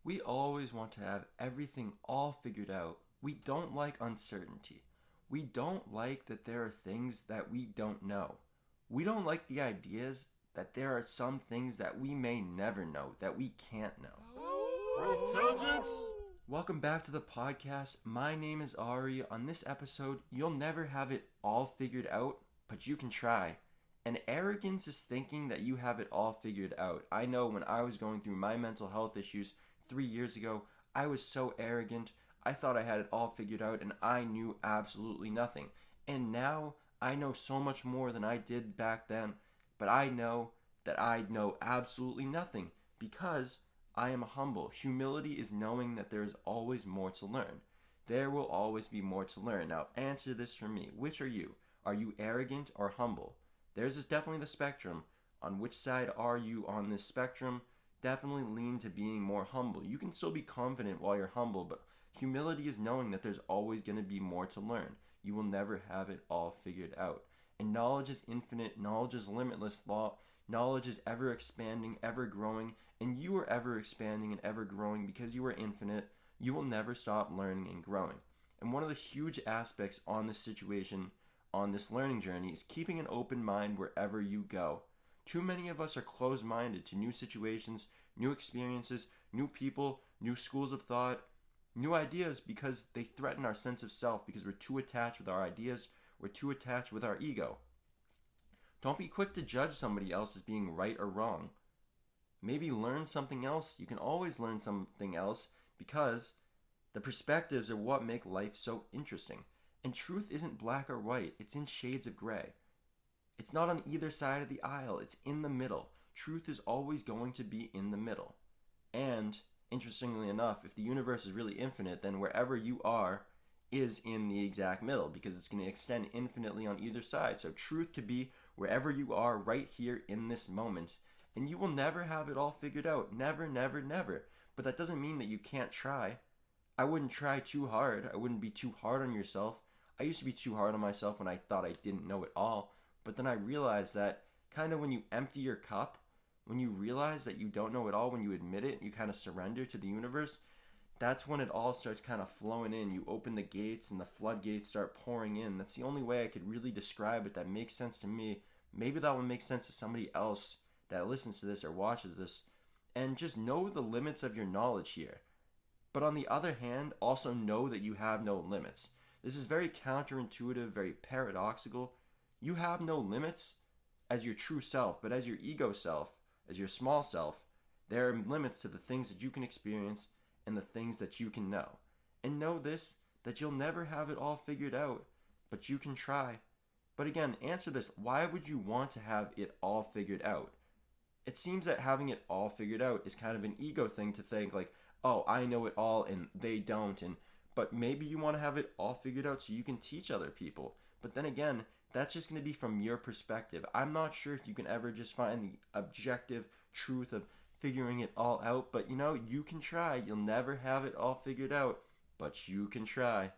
We always want to have everything all figured out. We don't like uncertainty. We don't like that there are things that we don't know. We don't like the ideas that there are some things that we may never know, that we can't know. Wolftelligence! Welcome back to the podcast. My name is R.E. On this episode, you'll never have it all figured out, but you can try. And arrogance is thinking that you have it all figured out. I know when I was going through my mental health issues 3 years ago, I was so arrogant. I thought I had it all figured out and I knew absolutely nothing. And now I know so much more than I did back then, but I know that I know absolutely nothing because I am humble. Humility is knowing that there is always more to learn. There will always be more to learn. Now answer this for me. Which are you? Are you arrogant or humble? There's definitely the spectrum. On which side are you on this spectrum? Definitely lean to being more humble. You can still be confident while you're humble, but humility is knowing that there's always going to be more to learn. You will never have it all figured out. And knowledge is infinite. Knowledge is limitless. Knowledge is ever expanding, ever growing, and you are ever expanding and ever growing because you are infinite. You will never stop learning and growing. And one of the huge aspects on this situation, on this learning journey, is keeping an open mind wherever you go. Too many of us are closed-minded to new situations, new experiences, new people, new schools of thought, new ideas because they threaten our sense of self because we're too attached with our ideas, we're too attached with our ego. Don't be quick to judge somebody else as being right or wrong. Maybe learn something else. You can always learn something else because the perspectives are what make life so interesting. And truth isn't black or white, it's in shades of gray. It's not on either side of the aisle, it's in the middle. Truth is always going to be in the middle. And, interestingly enough, if the universe is really infinite, then wherever you are is in the exact middle because it's going to extend infinitely on either side. So truth could be wherever you are right here in this moment. And you will never have it all figured out. Never, never, never. But that doesn't mean that you can't try. I wouldn't try too hard. I wouldn't be too hard on yourself. I used to be too hard on myself when I thought I didn't know it all. But then I realized that kind of when you empty your cup, when you realize that you don't know it all, when you admit it, you kind of surrender to the universe, that's when it all starts kind of flowing in. You open the gates and the floodgates start pouring in. That's the only way I could really describe it that makes sense to me. Maybe that one makes sense to somebody else that listens to this or watches this. And just know the limits of your knowledge here. But on the other hand, also know that you have no limits. This is very counterintuitive, very paradoxical. You have no limits as your true self, but as your ego self, as your small self, there are limits to the things that you can experience and the things that you can know. And know this, that you'll never have it all figured out, but you can try. But again, answer this, why would you want to have it all figured out? It seems that having it all figured out is kind of an ego thing to think like, oh, I know it all and they don't. But maybe you want to have it all figured out so you can teach other people. But then again, that's just going to be from your perspective. I'm not sure if you can ever just find the objective truth of figuring it all out. But you can try. You'll never have it all figured out, but you can try.